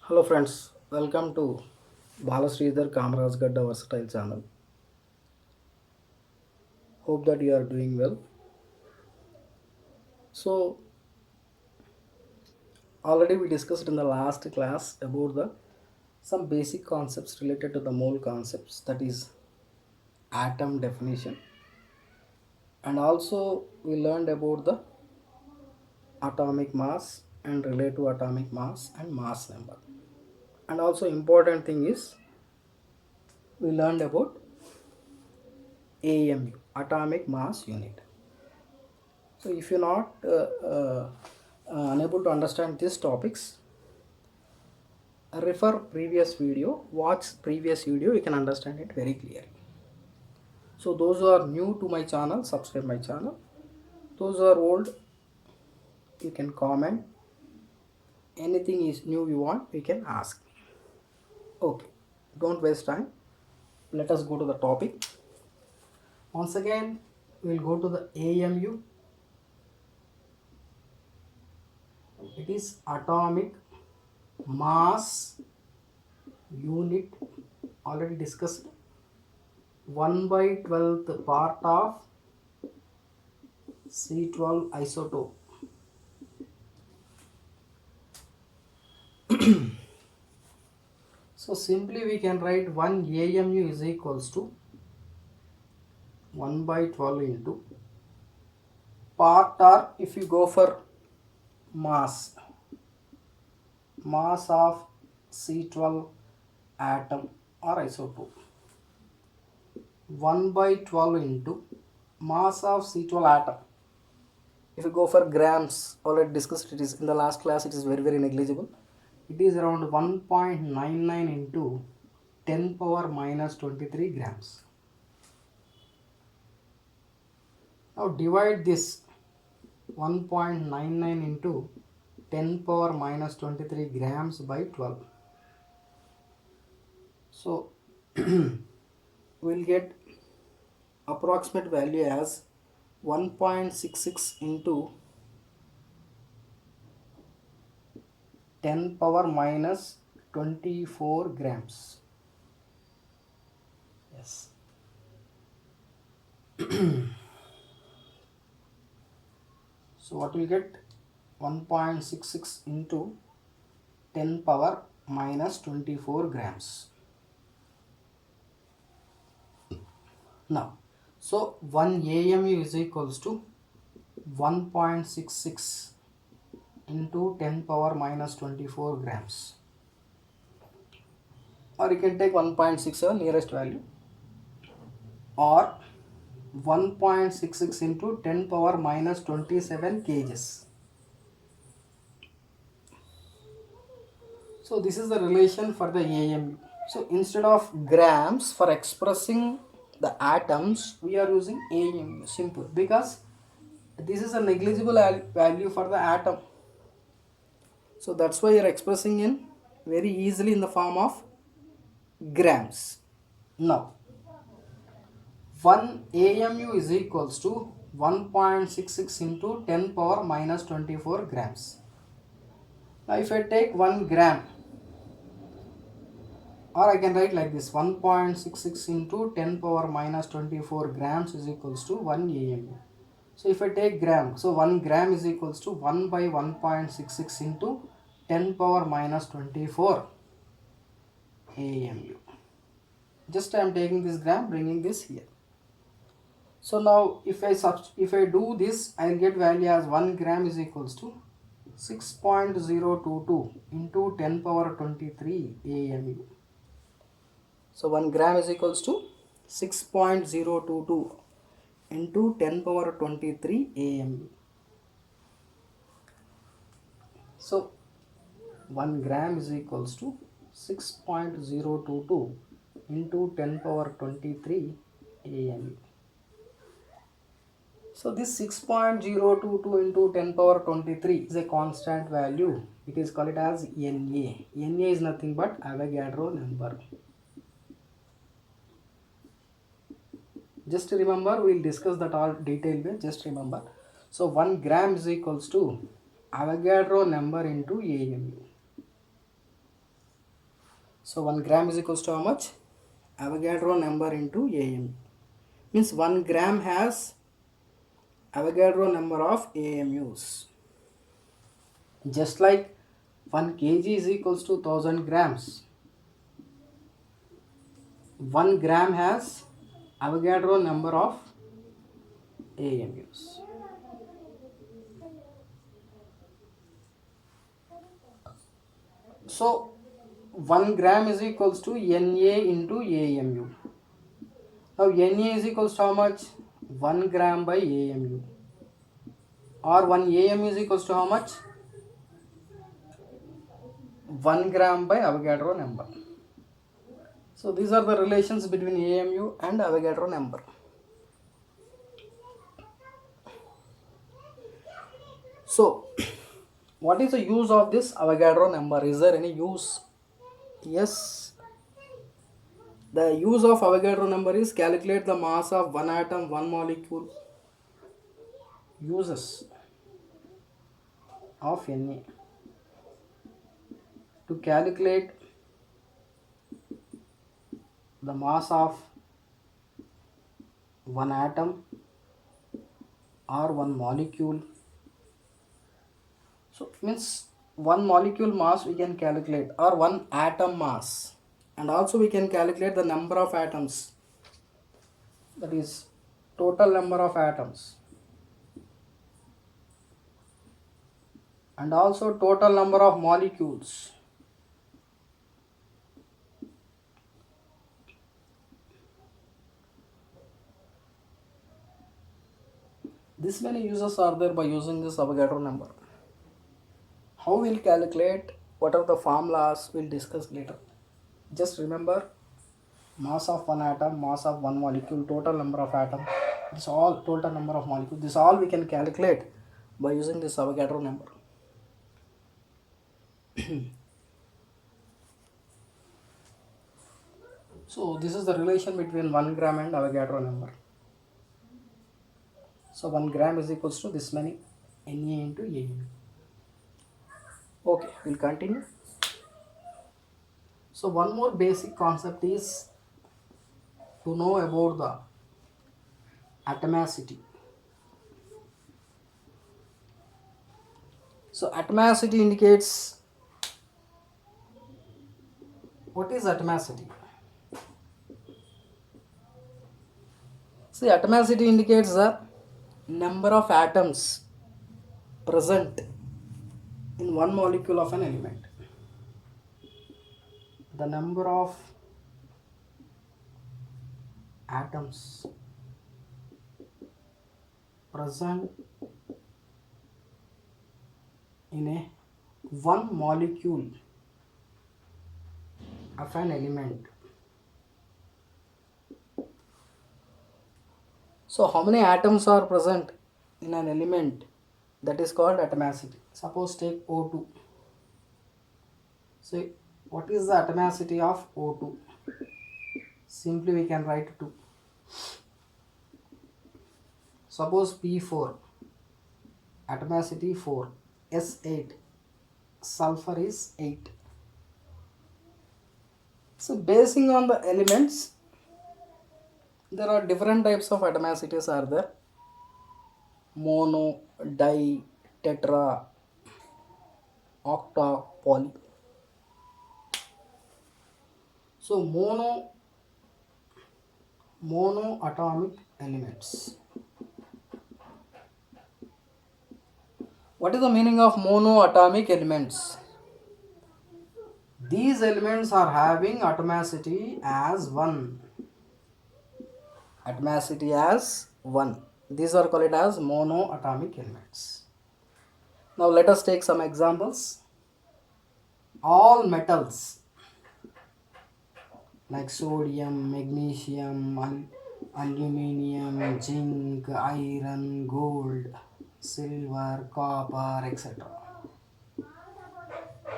Hello friends, welcome to Balasridhar Kamaraj Gadda Versatile channel. Hope that you are doing well. So already we discussed in the last class about the some basic concepts related to the mole concepts, that is atom definition, and also we learned about the atomic mass and relative atomic mass and mass number. And also important thing is we learned about AMU, atomic mass unit. So if you're not unable to understand these topics, refer previous video, watch previous video, you can understand it very clearly. So those who are new to my channel, subscribe my channel. Those who are old, you can comment. Anything is new you want, you can ask me. Okay, don't waste time. Let us go to the topic. Once again, we'll go to the AMU. It is atomic mass unit, already discussed. 1 by 12th part of C12 isotope. So simply we can write 1 AMU is equals to 1 by 12 into part, or if you go for mass of C12 atom or isotope, 1 by 12 into mass of C12 atom. If you go for grams, already discussed it is in the last class, it is very negligible. It is around 1.99 into 10 power minus 23 grams. Now divide this 1.99 into 10 power minus 23 grams by 12. So we'll get approximate value as 1.66 into 10 power minus 24 grams. Yes. So what will get 1.66 into 10 power minus 24 grams. Now, so 1 AMU is equals to 1.66 into 10 power minus 24 grams. Or you can take 1.67 nearest value, or 1.66 into 10 power minus 27 kgs. So this is the relation for the AMU. So instead of grams for expressing the atoms, we are using AMU, simple, because this is a negligible value for the atom. So that's why you're expressing in very easily in the form of grams. Now 1 AMU is equals to 1.66 into 10 power minus 24 grams. Now if I take 1 gram, or I can write like this, 1.66 into 10 power minus 24 grams is equals to 1 AMU. So if I take gram, so 1 gram is equals to 1 by 1.66 into 10 power minus 24 AMU. Just I am taking this gram, bringing this here. So now if I do this, I will get value as 1 gram is equals to 6.022 into 10 power 23 AMU. So 1 gram is equals to 6.022 into 10 power 23 AMU. So 1 gram is equals to 6.022 into 10 power 23 AMU. So this 6.022 into 10 power 23 is a constant value. It is called as Na. Na is nothing but Avogadro number. Just remember, we will discuss that all detail way. Just remember. So 1 gram is equals to Avogadro number into AMU. So 1 gram is equals to how much? Avogadro number into AMU. Means 1 gram has Avogadro number of AMUs. Just like 1 kg is equals to 1000 grams. 1 gram has Avogadro number of AMUs. So 1 gram is equals to Na into AMU. Now Na is equals to how much? 1 gram by AMU. Or 1 AMU is equals to how much? 1 gram by Avogadro number. So these are the relations between AMU and Avogadro number. So what is the use of this Avogadro number? Is there any use? Yes. The use of Avogadro number is calculate the mass of one atom, one molecule. Uses of Na. To calculate the mass of one atom or one molecule. So means one molecule mass we can calculate, or one atom mass, and also we can calculate the number of atoms, that is total number of atoms, and also total number of molecules. This many uses are there by using this Avogadro number. How we'll calculate, what are the formulas, we'll discuss later. Just remember, mass of one atom, mass of one molecule, total number of atoms, this all total number of molecules, this all we can calculate by using this Avogadro number. So this is the relation between 1 gram and Avogadro number. So 1 gram is equals to this many Na into AU. Okay, we'll continue. So one more basic concept is to know about the atomicity. So atomicity indicates, what is atomicity? See, atomicity indicates the number of atoms present in one molecule of an element. The number of atoms present in a one molecule of an element. So how many atoms are present in an element? That is called atomicity. Suppose take O2. So what is the atomicity of O2? Simply we can write 2. Suppose P4, atomicity 4, S8, sulfur is 8. So basing on the elements, there are different types of atomicities are there. Mono, di, tetra, octa, poly. So monoatomic elements. What is the meaning of monoatomic elements? These elements are having atomicity as 1. Atomicity as 1. These are called as monoatomic elements. Now let us take some examples. All metals like sodium, magnesium, aluminium, zinc, iron, gold, silver, copper, etc.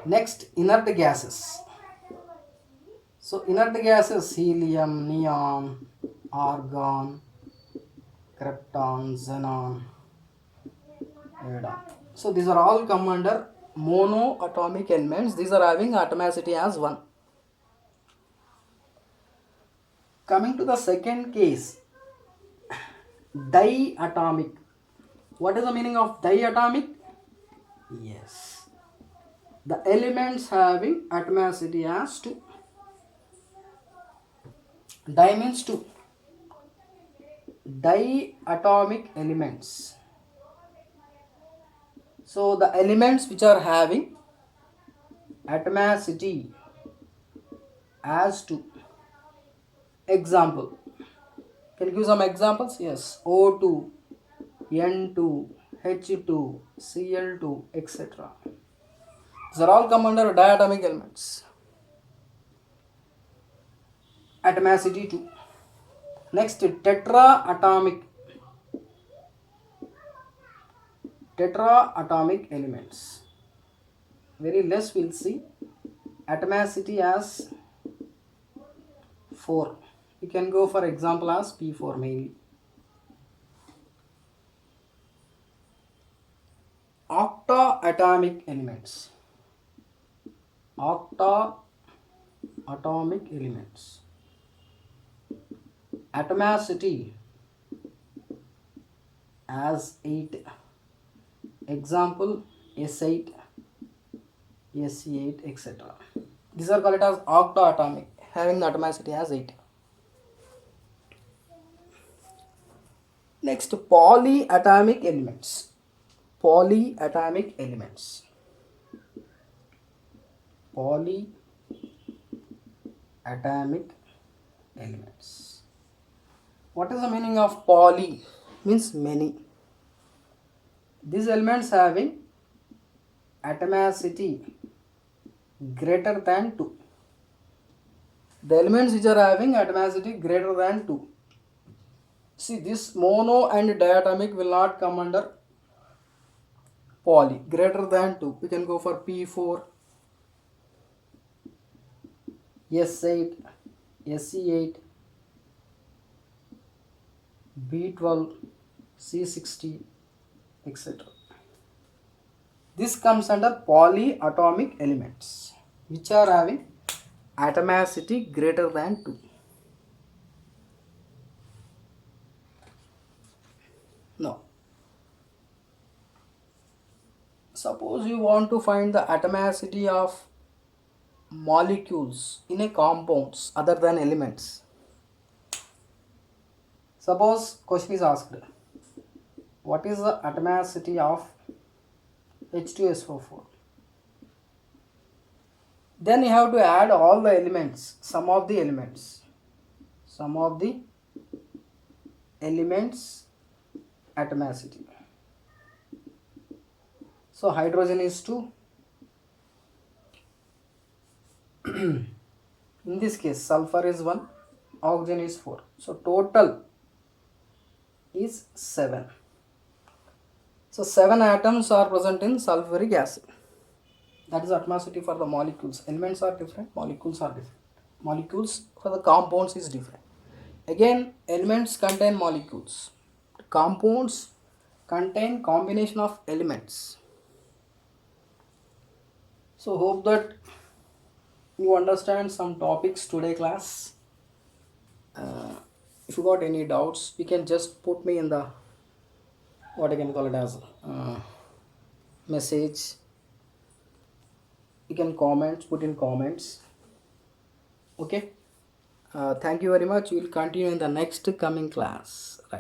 Next, inert gases. So inert gases: helium, neon, argon, krypton, xenon, radon. So these are all come under monoatomic elements. These are having atomicity as 1. Coming to the second case, diatomic. What is the meaning of diatomic? Yes, the elements having atomicity as 2. Di means 2. Diatomic elements. So the elements which are having atomicity as 2. Example. Can you give some examples? Yes. O2, N2, H2, Cl2, etc. These are all come under diatomic elements. Atomicity 2. Next, tetraatomic. Tetraatomic elements. Very less we'll see. Atomicity as 4. You can go for example as P4 mainly. Octaatomic elements. Octaatomic elements. Atomicity as 8. Example S8, Se8, etc. These are called as octaatomic, having the atomicity as 8. Next, polyatomic elements. Polyatomic elements. Polyatomic elements. What is the meaning of poly? Means many. These elements having atomicity greater than 2. The elements which are having atomicity greater than 2. See, this mono and diatomic will not come under poly. Greater than 2. We can go for P4, S8, Se8, B12, C60, etc. This comes under polyatomic elements which are having atomicity greater than 2. Now, suppose you want to find the atomicity of molecules in a compounds other than elements. Suppose question is asked, what is the atomicity of H2SO4? Then you have to add all the elements, sum of the elements atomicity. So hydrogen is 2. In this case, sulfur is 1, oxygen is 4. So total is 7. So 7 atoms are present in sulfuric acid. That is atomicity for the molecules. Elements are different, molecules are different. Molecules for the compounds is different. Again, elements contain molecules. Compounds contain combination of elements. So hope that you understand some topics today class. If you got any doubts, you can just put me in the what I can call it as message. You can comment, put in comments. Okay. Thank you very much. We will continue in the next coming class. Right.